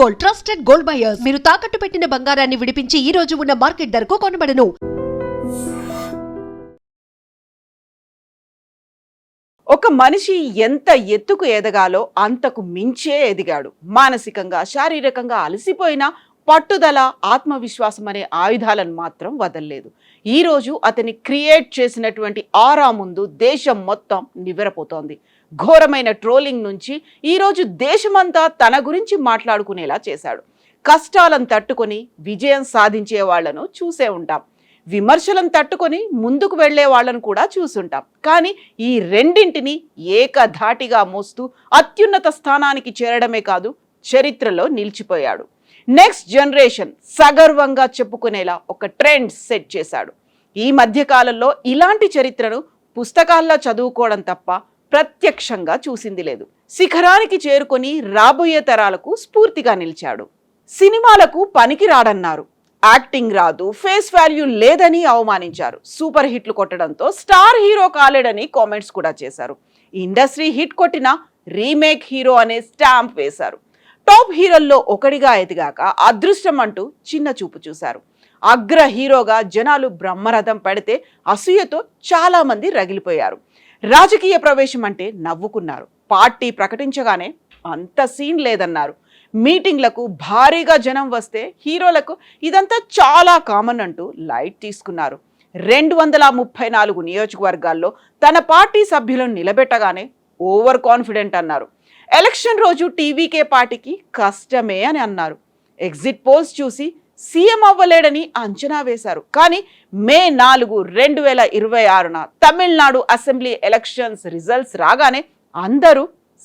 Gold, trusted gold buyers. మీరు తాకట్టు పెట్టిన బంగారాన్ని విడిపించి ఈ రోజు ఉన్న మార్కెట్ ధరకు కొనబడను. ఒక మనిషి ఎంత ఎత్తుకు ఎదగాలో అంతకు మించే ఎదిగాడు. మానసికంగా, శారీరకంగా అలసిపోయినా పట్టుదల, ఆత్మవిశ్వాసం అనే ఆయుధాలను మాత్రం వదల్లేదు. ఈరోజు అతని క్రియేట్ చేసినటువంటి ఆరా ముందు దేశం మొత్తం నివ్వెరపోతోంది. ఘోరమైన ట్రోలింగ్ నుంచి ఈరోజు దేశమంతా తన గురించి మాట్లాడుకునేలా చేశాడు. కష్టాలను తట్టుకొని విజయం సాధించే వాళ్లను చూసే ఉంటాం, విమర్శలను తట్టుకొని ముందుకు వెళ్లే వాళ్లను కూడా చూసుంటాం. కానీ ఈ రెండింటిని ఏకధాటిగా మోస్తూ అత్యున్నత స్థానానికి చేరడమే కాదు, చరిత్రలో నిలిచిపోయాడు. నెక్స్ట్ జనరేషన్ సగర్వంగా చెప్పుకునేలా ఒక ట్రెండ్ సెట్ చేశాడు. ఈ మధ్యకాలంలో ఇలాంటి చరిత్రను పుస్తకాల్లో చదువుకోవడం తప్ప ప్రత్యక్షంగా చూసింది లేదు. శిఖరానికి చేరుకొని రాబోయే తరాలకు స్ఫూర్తిగా నిలిచాడు. సినిమాలకు పనికి రాడన్నారు, యాక్టింగ్ రాదు, ఫేస్ వాల్యూ లేదని అవమానించారు. సూపర్ హిట్లు కొట్టడంతో స్టార్ హీరో కాలేడని కామెంట్స్ కూడా చేశారు. ఇండస్ట్రీ హిట్ కొట్టిన రీమేక్ హీరో అనే స్టాంప్ వేశారు. టాప్ హీరోల్లో ఒకడిగా ఎదిగాక అదృష్టం అంటూ చిన్న చూపు చూశారు. అగ్ర హీరోగా జనాలు బ్రహ్మరథం పడితే అసూయతో చాలా మంది రగిలిపోయారు. రాజకీయ ప్రవేశం అంటే నవ్వుకున్నారు. పార్టీ ప్రకటించగానే అంత సీన్ లేదన్నారు. మీటింగ్లకు భారీగా జనం వస్తే హీరోలకు ఇదంతా చాలా కామన్ అంటూ లైట్ తీసుకున్నారు. 234 నియోజకవర్గాల్లో తన పార్టీ సభ్యులను నిలబెట్టగానే ఓవర్ కాన్ఫిడెంట్ అన్నారు. ఎలక్షన్ రోజు టీవీకే పార్టీకి కష్టమే అని అన్నారు. ఎగ్జిట్ పోల్స్ చూసి సీఎం అవ్వలేడని అంచనా వేశారు. కానీ మే 4, 2026న తమిళనాడు అసెంబ్లీ ఎలక్షన్స్ రిజల్ట్స్ రాగానే అందరూ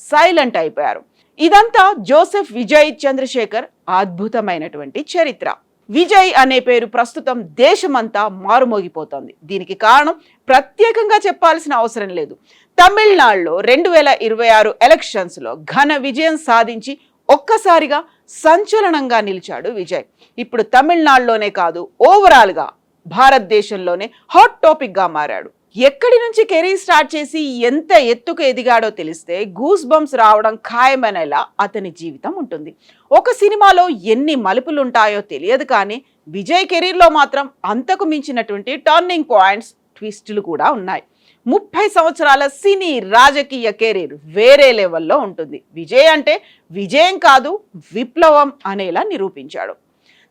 సైలెంట్ అయిపోయారు. ఇదంతా జోసెఫ్ విజయ్ చంద్రశేఖర్ అద్భుతమైనటువంటి చరిత్ర. విజయ్ అనే పేరు ప్రస్తుతం దేశమంతా మారుమోగిపోతోంది. దీనికి కారణం ప్రత్యేకంగా చెప్పాల్సిన అవసరం లేదు. తమిళనాడులో 2026 ఎలక్షన్స్లో ఘన విజయం సాధించి ఒక్కసారిగా సంచలనంగా నిలిచాడు విజయ్. ఇప్పుడు తమిళనాడులోనే కాదు, ఓవరాల్గా భారతదేశంలోనే హాట్ టాపిక్గా మారాడు. ఎక్కడి నుంచి కెరీర్ స్టార్ట్ చేసి ఎంత ఎత్తుకు ఎదిగాడో తెలిస్తే గూస్ బంప్స్ రావడం ఖాయమనేలా అతని జీవితం ఉంటుంది. ఒక సినిమాలో ఎన్ని మలుపులుంటాయో తెలియదు, కానీ విజయ్ కెరీర్లో మాత్రం అంతకు మించినటువంటి టర్నింగ్ పాయింట్స్, ట్విస్టులు కూడా ఉన్నాయి. 30 సంవత్సరాల సినీ రాజకీయ కెరీర్ వేరే లెవెల్లో ఉంటుంది. విజయ్ అంటే విజయం కాదు, విప్లవం అనేలా నిరూపించాడు.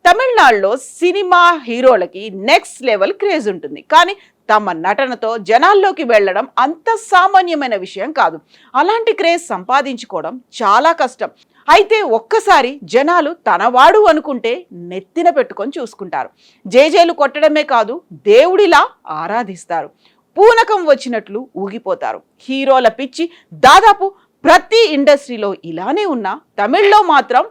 తమిళనాడులో సినిమా హీరోలకి నెక్స్ట్ లెవెల్ క్రేజ్ ఉంటుంది, కానీ తమ నటనతో జనాల్లోకి వెళ్ళడం అంత సామాన్యమైన విషయం కాదు. అలాంటి క్రేజ్ సంపాదించుకోవడం చాలా కష్టం. అయితే ఒక్కసారి జనాలు తనవాడు అనుకుంటే నెత్తిన పెట్టుకొని చూసుకుంటారు. జేజేలు కొట్టడమే కాదు, దేవుడిలా ఆరాధిస్తారు. పూనకం వచ్చినట్లు ఊగిపోతారు. హీరోల పిచ్చి దాదాపు ప్రతి ఇండస్ట్రీలో ఇలానే ఉన్నా తమిళ్లో మాత్రం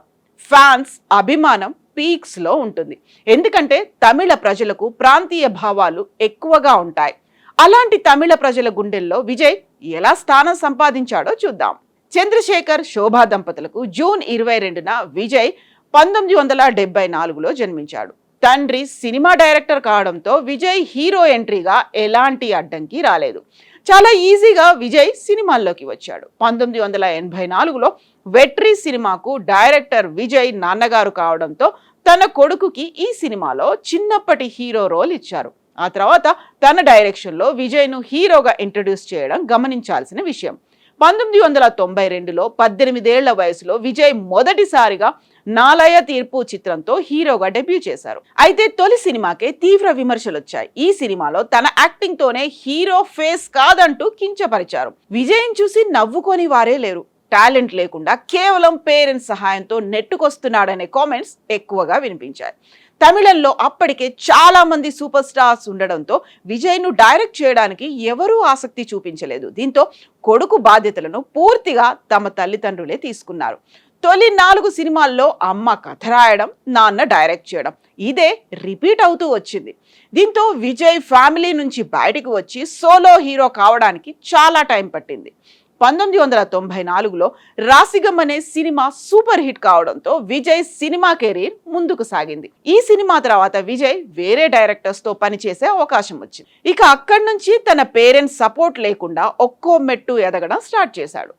ఫ్యాన్స్ అభిమానం పీక్స్లో ఉంటుంది. ఎందుకంటే తమిళ ప్రజలకు ప్రాంతీయ భావాలు ఎక్కువగా ఉంటాయి. అలాంటి తమిళ ప్రజల గుండెల్లో విజయ్ ఎలా స్థానం సంపాదించాడో చూద్దాం. చంద్రశేఖర్, శోభా దంపతులకు జూన్ 22న విజయ్ 1974లో జన్మించాడు. తండ్రి సినిమా డైరెక్టర్ కావడంతో విజయ్ హీరో ఎంట్రీగా ఎలాంటి అడ్డంకి రాలేదు. చాలా ఈజీగా విజయ్ సినిమాల్లోకి వచ్చాడు. 1984లో వెట్రి సినిమాకు డైరెక్టర్ విజయ్ నాన్నగారు కావడంతో తన కొడుకుకి ఈ సినిమాలో చిన్నప్పటి హీరో రోల్ ఇచ్చారు. ఆ తర్వాత తన డైరెక్షన్లో విజయ్ను హీరోగా ఇంట్రడ్యూస్ చేయడం గమనించాల్సిన విషయం. 1992లో 18 ఏళ్ల వయసులో విజయ్ మొదటిసారిగా నాలయ తీర్పు చిత్రంతో హీరోగా డెబ్యూ చేశారు. అయితే తొలి సినిమాకే తీవ్ర విమర్శలు వచ్చాయి. ఈ సినిమాలో తన యాక్టింగ్ తోనే హీరో ఫేస్ కాదంటూ కించపరిచారు. విజయ్ని చూసి నవ్వుకొని వారే లేరు. టాలెంట్ లేకుండా కేవలం పేరెంట్స్ సహాయంతో నెట్టుకొస్తున్నాడనే కామెంట్స్ ఎక్కువగా వినిపించాయి. తమిళంలో అప్పటికే చాలా మంది సూపర్ స్టార్స్ ఉండడంతో విజయ్ను డైరెక్ట్ చేయడానికి ఎవరూ ఆసక్తి చూపించలేదు. దీంతో కొడుకు బాధ్యతలను పూర్తిగా తమ తల్లిదండ్రులే తీసుకున్నారు. తొలి 4 సినిమాల్లో అమ్మ కథ రాయడం, నాన్న డైరెక్ట్ చేయడం, ఇదే రిపీట్ అవుతూ వచ్చింది. దీంతో విజయ్ ఫ్యామిలీ నుంచి బయటికి వచ్చి సోలో హీరో కావడానికి చాలా టైం పట్టింది. 1994లో రాసిగం అనే సినిమా సూపర్ హిట్ కావడంతో విజయ్ సినిమా కెరీర్ ముందుకు సాగింది. ఈ సినిమా తర్వాత విజయ్ వేరే డైరెక్టర్స్ తో పనిచేసే అవకాశం వచ్చింది. ఇక అక్కడి నుంచి తన పేరెంట్స్ సపోర్ట్ లేకుండా ఒక్కో మెట్టు ఎదగడం స్టార్ట్ చేశాడు.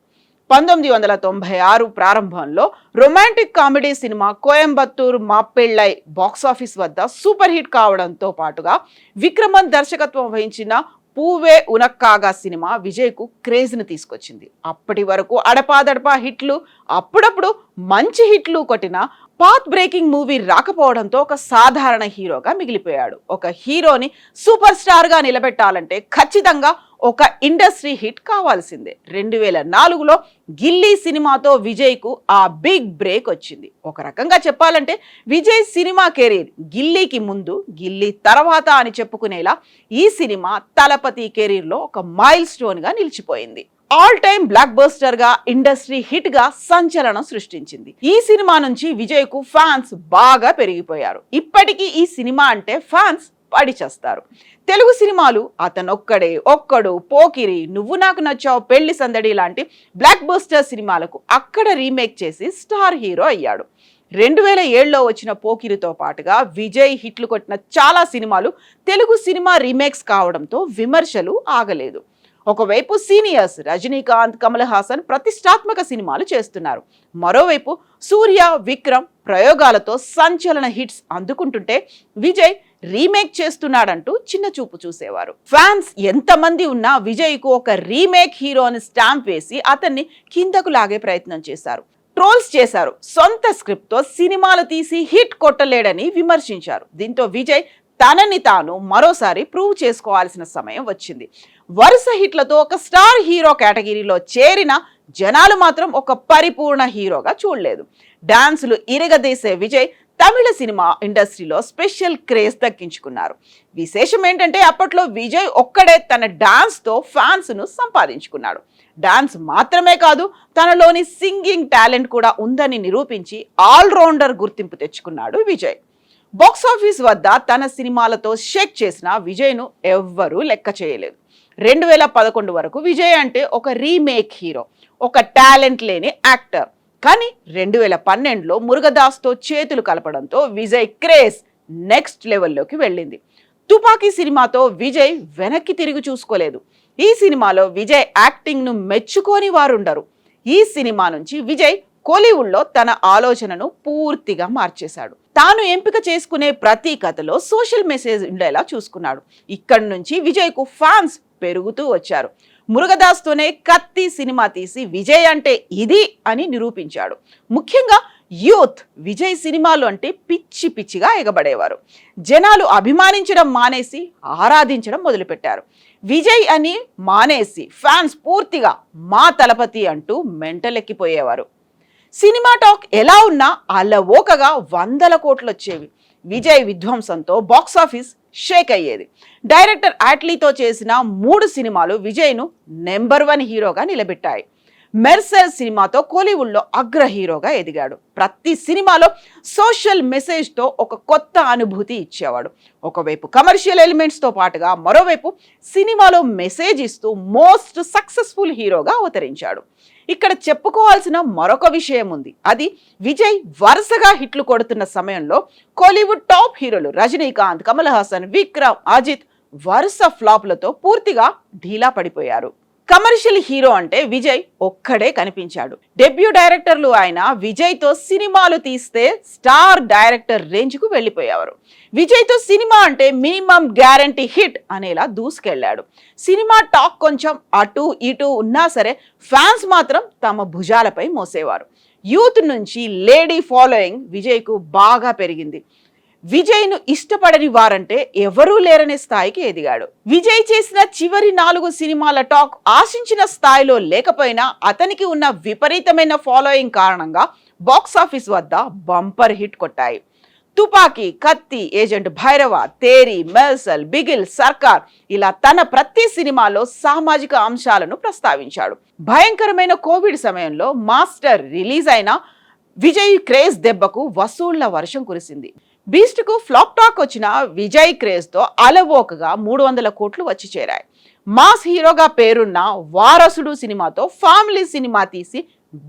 1996 ప్రారంభంలో రొమాంటిక్ కామెడీ సినిమా కోయంబత్తూర్ మాప్పెళ్ళై బాక్సాఫీస్ వద్ద సూపర్ హిట్ కావడంతో పాటుగా విక్రమన్ దర్శకత్వం వహించిన పూవే ఉనక్కాగా సినిమా విజయ్కు క్రేజ్ని తీసుకొచ్చింది. అప్పటి వరకు అడపాదడపా హిట్లు, అప్పుడప్పుడు మంచి హిట్లు కొట్టిన పాత్ బ్రేకింగ్ మూవీ రాకపోవడంతో ఒక సాధారణ హీరోగా మిగిలిపోయాడు. ఒక హీరోని సూపర్ స్టార్గా నిలబెట్టాలంటే ఖచ్చితంగా ఒక ఇండస్ట్రీ హిట్ కావాల్సిందే. 2004లో గిల్లీ సినిమాతో విజయ్కు ఆ బిగ్ బ్రేక్ వచ్చింది. ఒక రకంగా చెప్పాలంటే విజయ్ సినిమా కెరీర్ గిల్లీకి ముందు, గిల్లీ తర్వాత అని చెప్పుకునేలా ఈ సినిమా తలపతి కెరీర్లో ఒక మైల్ స్టోన్గా నిలిచిపోయింది. ఆల్ టైమ్ బ్లాక్ బస్టర్ గా, ఇండస్ట్రీ హిట్ గా సంచలనం సృష్టించింది. ఈ సినిమా నుంచి విజయ్ కు ఫ్యాన్స్ బాగా పెరిగిపోయారు. ఇప్పటికీ ఈ సినిమా అంటే ఫ్యాన్స్ పడి చేస్తారు. తెలుగు సినిమాలు అతనొక్కడే, ఒక్కడు, పోకిరి, నువ్వు నాకు నచ్చావు, పెళ్లి సందడి లాంటి బ్లాక్ బస్టర్ సినిమాలకు అక్కడ రీమేక్ చేసి స్టార్ హీరో అయ్యాడు. 2007లో వచ్చిన పోకిరితో పాటుగా విజయ్ హిట్లు కొట్టిన చాలా సినిమాలు తెలుగు సినిమా రీమేక్స్ కావడంతో విమర్శలు ఆగలేదు. ఒకవైపు సీనియర్స్ రజనీకాంత్, కమల్ హాసన్ ప్రతిష్టాత్మక సినిమాలు చేస్తున్నారు. మరోవైపు సూర్య, విక్రమ్ ప్రయోగాలతో సంచలన హిట్స్ అందుకుంటుంటే విజయ్ రీమేక్ చేస్తున్నాడంటూ చిన్న చూపు చూసేవారు. ఫ్యాన్స్ ఎంతమంది ఉన్నా విజయ్కు ఒక రీమేక్ హీరోని స్టాంప్ వేసి అతన్ని కిందకు లాగే ప్రయత్నం చేశారు. ట్రోల్స్ చేశారు. సొంత స్క్రిప్ట్ తో సినిమాలు తీసి హిట్ కొట్టలేడని విమర్శించారు. దీంతో విజయ్ తనని తాను మరోసారి ప్రూవ్ చేసుకోవాల్సిన సమయం వచ్చింది. వరుస హిట్లతో ఒక స్టార్ హీరో కేటగిరీలో చేరిన జనాలు మాత్రం ఒక పరిపూర్ణ హీరోగా చూడలేదు. డాన్సులు ఇరగదీసే విజయ్ తమిళ సినిమా ఇండస్ట్రీలో స్పెషల్ క్రేజ్ దక్కించుకున్నారు. విశేషం ఏంటంటే అప్పట్లో విజయ్ ఒక్కడే తన డాన్స్తో ఫ్యాన్స్ను సంపాదించుకున్నాడు. డాన్స్ మాత్రమే కాదు, తనలోని సింగింగ్ టాలెంట్ కూడా ఉందని నిరూపించి ఆల్రౌండర్ గుర్తింపు తెచ్చుకున్నాడు విజయ్. బాక్సాఫీస్ వద్ద తన సినిమాలతో షేక్ చేసిన విజయ్ను ఎవ్వరూ లెక్క చేయలేదు. 2011 వరకు విజయ్ అంటే ఒక రీమేక్ హీరో, ఒక టాలెంట్ లేని యాక్టర్. కానీ 2012లో మురుగదాస్తో చేతులు కలపడంతో విజయ్ క్రేజ్ నెక్స్ట్ లెవెల్లోకి వెళ్ళింది. తుపాకీ సినిమాతో విజయ్ వెనక్కి తిరిగి చూసుకోలేదు. ఈ సినిమాలో విజయ్ యాక్టింగ్ను మెచ్చుకోని వారుండరు. ఈ సినిమా నుంచి విజయ్ కోలీవుడ్లో తన ఆలోచనను పూర్తిగా మార్చేశాడు. తాను ఎంపిక చేసుకునే ప్రతి కథలో సోషల్ మెసేజ్ ఉండేలా చూసుకున్నాడు. ఇక్కడి నుంచి విజయ్కు ఫ్యాన్స్ పెరుగుతూ వచ్చారు. మురుగదాస్తోనే కత్తి సినిమా తీసి విజయ్ అంటే ఇది అని నిరూపించాడు. ముఖ్యంగా యూత్ విజయ్ సినిమాలు అంటే పిచ్చి పిచ్చిగా ఎగబడేవారు. జనాలు అభిమానించడం మానేసి ఆరాధించడం మొదలుపెట్టారు. విజయ్ అని మానేసి ఫ్యాన్స్ పూర్తిగా మా తలపతి అంటూ మెంటలెక్కిపోయేవారు. సినిమా టాక్ ఎలా ఉన్నా అలవోకగా 100 కోట్లు వచ్చేవి. విజయ్ విధ్వంసంతో బాక్సాఫీస్ షేక్ అయ్యేది. డైరెక్టర్ ఆట్లీతో చేసిన 3 సినిమాలు విజయ్ను నెంబర్ 1 హీరోగా నిలబెట్టాయి. మెర్సెల్ సినిమాతో కోలీవుడ్లో అగ్ర హీరోగా ఎదిగాడు. ప్రతి సినిమాలో సోషల్ మెసేజ్తో ఒక కొత్త అనుభూతి ఇచ్చేవాడు. ఒకవైపు కమర్షియల్ ఎలిమెంట్స్తో పాటుగా మరోవైపు సినిమాలో మెసేజ్ ఇస్తూ మోస్ట్ సక్సెస్ఫుల్ హీరోగా అవతరించాడు. ఇక్కడ చెప్పుకోవాల్సిన మరొక విషయం ఉంది. అది విజయ్ వరుసగా హిట్లు కొడుతున్న సమయంలో కోలీవుడ్ టాప్ హీరోలు రజనీకాంత్, కమల్ హాసన్, విక్రమ్, అజిత్ వరుస ఫ్లాప్లతో పూర్తిగా ఢీలా పడిపోయారు. కమర్షియల్ హీరో అంటే విజయ్ ఒక్కడే కనిపించాడు. డెబ్యూ డైరెక్టర్లు ఆయన విజయ్తో సినిమాలు తీస్తే స్టార్ డైరెక్టర్ రేంజ్కు వెళ్ళిపోయేవారు. విజయ్తో సినిమా అంటే మినిమం గ్యారంటీ హిట్ అనేలా దూసుకెళ్లాడు. సినిమా టాక్ కొంచెం అటు ఇటు ఉన్నా సరే ఫ్యాన్స్ మాత్రం తమ భుజాలపై మోసేవారు. యూత్ నుంచి లేడీ ఫాలోయింగ్ విజయ్కు బాగా పెరిగింది. విజయ్ను ఇష్టపడని వారంటే ఎవరూ లేరనే స్థాయికి ఎదిగాడు. విజయ్ చేసిన చివరి 4 సినిమాల టాక్ ఆశించిన స్థాయిలో లేకపోయినా అతనికి ఉన్న విపరీతమైన ఫాలోయింగ్ కారణంగా బాక్సాఫీస్ వద్ద బంపర్ హిట్ కొట్టాయి. తుపాకీ, కత్తి, ఏజెంట్ భైరవ, తేరి, మెర్సల్, బిగిల్, సర్కార్ ఇలా తన ప్రతి సినిమాలో సామాజిక అంశాలను ప్రస్తావించాడు. భయంకరమైన కోవిడ్ సమయంలో మాస్టర్ రిలీజ్ అయిన విజయ్ క్రేజ్ దెబ్బకు వసూళ్ల వర్షం కురిసింది. బీస్ట్ కు ఫ్లాప్ టాక్ వచ్చిన విజయ్ క్రేజ్ తో అలవోకగా 300 కోట్లు వచ్చి చేరాయి. మాస్ హీరోగా పేరున్న వారసుడు సినిమాతో ఫ్యామిలీ సినిమా తీసి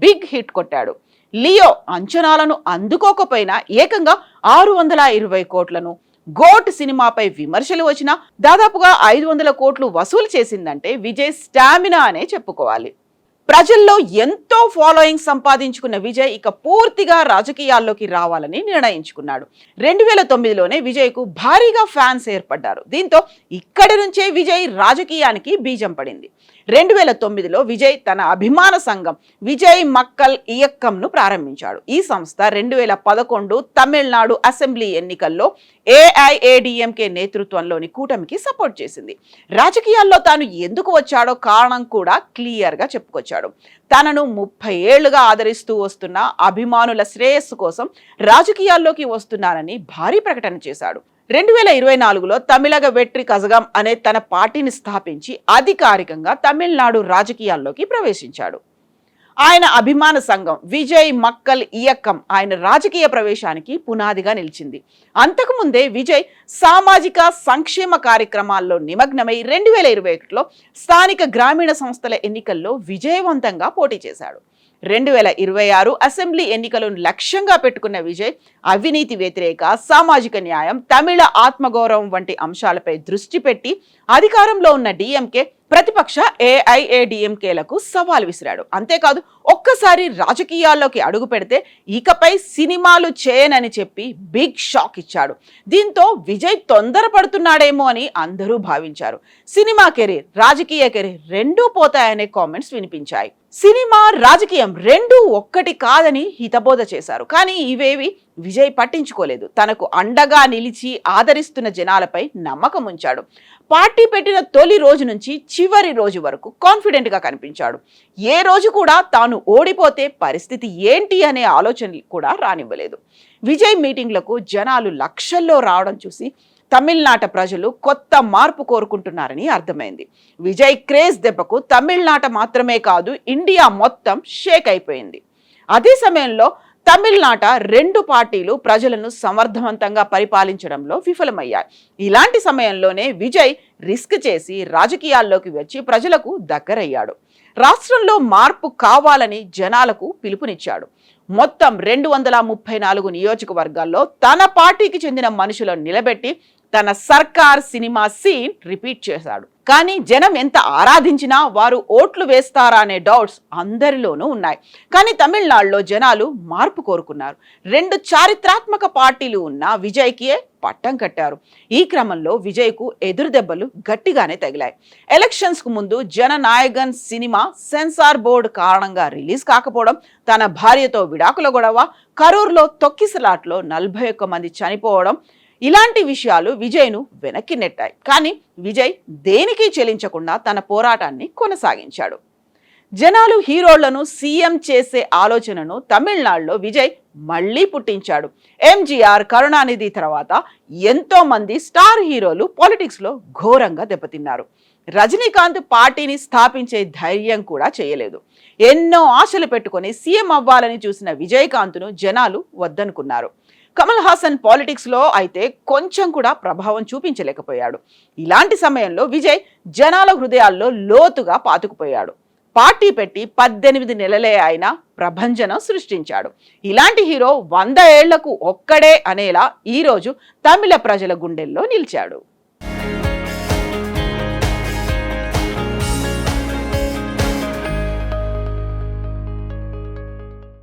బిగ్ హిట్ కొట్టాడు. లియో అంచనాలను అందుకోకపోయినా ఏకంగా 620 కోట్లను, గోట్ సినిమాపై విమర్శలు వచ్చినా దాదాపుగా 500 కోట్లు వసూలు చేసిందంటే విజయ్ స్టామినా అనే చెప్పుకోవాలి. ప్రజల్లో ఎంతో ఫాలోయింగ్ సంపాదించుకున్న విజయ్ ఇక పూర్తిగా రాజకీయాల్లోకి రావాలని నిర్ణయించుకున్నాడు. 2009లోనే విజయ్కు భారీగా ఫ్యాన్స్ ఏర్పడ్డారు. దీంతో ఇక్కడి నుంచే విజయ్ రాజకీయానికి బీజం పడింది. 2009లో విజయ్ తన అభిమాన సంఘం విజయ్ మక్కల్ ఇయక్కంను ప్రారంభించాడు. ఈ సంస్థ 2011 తమిళనాడు అసెంబ్లీ ఎన్నికల్లో ఏఐఏడిఎంకే నేతృత్వంలోని కూటమికి సపోర్ట్ చేసింది. రాజకీయాల్లో తాను ఎందుకు వచ్చాడో కారణం కూడా క్లియర్గా చెప్పుకొచ్చాడు. తనను 30 ఏళ్లుగా ఆదరిస్తూ వస్తున్న అభిమానుల శ్రేయస్సు కోసం రాజకీయాల్లోకి వస్తున్నానని భారీ ప్రకటన చేశాడు. 2024లో తమిళగ వెట్రి కజగం అనే తన పార్టీని స్థాపించి అధికారికంగా తమిళనాడు రాజకీయాల్లోకి ప్రవేశించాడు. ఆయన అభిమాన సంఘం విజయ్ మక్కల్ ఇయక్కం ఆయన రాజకీయ ప్రవేశానికి పునాదిగా నిలిచింది. అంతకుముందే విజయ్ సామాజిక సంక్షేమ కార్యక్రమాల్లో నిమగ్నమై 2021లో స్థానిక గ్రామీణ సంస్థల ఎన్నికల్లో విజయవంతంగా పోటీ చేశాడు. 2026 అసెంబ్లీ ఎన్నికలను లక్ష్యంగా పెట్టుకున్న విజయ్ అవినీతి వ్యతిరేక, సామాజిక న్యాయం, తమిళ ఆత్మగౌరవం వంటి అంశాలపై దృష్టి పెట్టి అధికారంలో ఉన్న డిఎంకే, ప్రతిపక్ష ఏఐఏడిఎంకేలకు సవాల్ విసిరాడు. అంతేకాదు ఒక్కసారి రాజకీయాల్లోకి అడుగు పెడితే ఇకపై సినిమాలు చేయనని చెప్పి బిగ్ షాక్ ఇచ్చాడు. దీంతో విజయ్ తొందరపడుతున్నాడేమో అని అందరూ భావించారు. సినిమా కెరీర్, రాజకీయ కెరీర్ రెండూ పోతాయనే కామెంట్స్ వినిపించాయి. సినిమా, రాజకీయం రెండూ ఒక్కటి కాదని హితబోధ చేశారు. కానీ ఇవేవి విజయ్ పట్టించుకోలేదు. తనకు అండగా నిలిచి ఆదరిస్తున్న జనాలపై నమ్మకం ఉంచాడు. పార్టీ పెట్టిన తొలి రోజు నుంచి చివరి రోజు వరకు కాన్ఫిడెంట్ గా కనిపించాడు. ఏ రోజు కూడా తాను ఓడిపోతే పరిస్థితి ఏంటి అనే ఆలోచన కూడా రానివ్వలేదు. విజయ్ మీటింగ్లకు జనాలు లక్షల్లో రావడం చూసి తమిళనాట ప్రజలు కొత్త మార్పు కోరుకుంటున్నారని అర్థమైంది. విజయ్ క్రేజ్ దెబ్బకు తమిళనాట మాత్రమే కాదు, ఇండియా మొత్తం షేక్ అయిపోయింది. అదే సమయంలో తమిళనాట 2 పార్టీలు ప్రజలను సమర్థవంతంగా పరిపాలించడంలో విఫలమయ్యాయి. ఇలాంటి సమయంలోనే విజయ్ రిస్క్ చేసి రాజకీయాల్లోకి వచ్చి ప్రజలకు దగ్గరయ్యాడు. రాష్ట్రంలో మార్పు కావాలని జనాలకు పిలుపునిచ్చాడు. మొత్తం 234 నియోజకవర్గాల్లో తన పార్టీకి చెందిన మనుషులను నిలబెట్టి తన సర్కార్ సినిమా సీన్ రిపీట్ చేశాడు. కానీ జనం ఎంత ఆరాధించినా వారు ఓట్లు వేస్తారా అనే డౌట్స్ అందరిలోనూ ఉన్నాయి. కానీ తమిళనాడులో జనాలు మార్పు కోరుకున్నారు. 2 చారిత్రాత్మక పార్టీలు ఉన్న విజయ్కి పట్టం కట్టారు. ఈ క్రమంలో విజయ్కు ఎదురు దెబ్బలు గట్టిగానే తగిలాయి. ఎలక్షన్స్ కు ముందు జననాయగన్ సినిమా సెన్సార్ బోర్డు కారణంగా రిలీజ్ కాకపోవడం, తన భార్యతో విడాకుల గొడవ, కరూర్లో తొక్కిసలాట్లో 41 మంది చనిపోవడం, ఇలాంటి విషయాలు విజయ్ను వెనక్కి నెట్టాయి. కానీ విజయ్ దేనికి చెలించకుండా తన పోరాటాన్ని కొనసాగించాడు. జనాలు హీరోళ్లను సీఎం చేసే ఆలోచనను తమిళనాడులో విజయ్ మళ్లీ పుట్టించాడు. ఎంజీఆర్, కరుణానిధి తర్వాత ఎంతో మంది స్టార్ హీరోలు పాలిటిక్స్ లో ఘోరంగా దెబ్బతిన్నారు. రజనీకాంత్ పార్టీని స్థాపించే ధైర్యం కూడా చేయలేదు. ఎన్నో ఆశలు పెట్టుకుని సీఎం అవ్వాలని చూసిన విజయకాంత్ను జనాలు వద్దనుకున్నారు. కమల్ హాసన్ పాలిటిక్స్ లో అయితే కొంచెం కూడా ప్రభావం చూపించలేకపోయాడు. ఇలాంటి సమయంలో విజయ్ జనాల హృదయాల్లో లోతుగా పాతుకుపోయాడు. పార్టీ పెట్టి 18 నెలలే అయినా ప్రభంజనం సృష్టించాడు. ఇలాంటి హీరో 100 ఏళ్లకు ఒక్కడే అనేలా ఈరోజు తమిళ ప్రజల గుండెల్లో నిలిచాడు.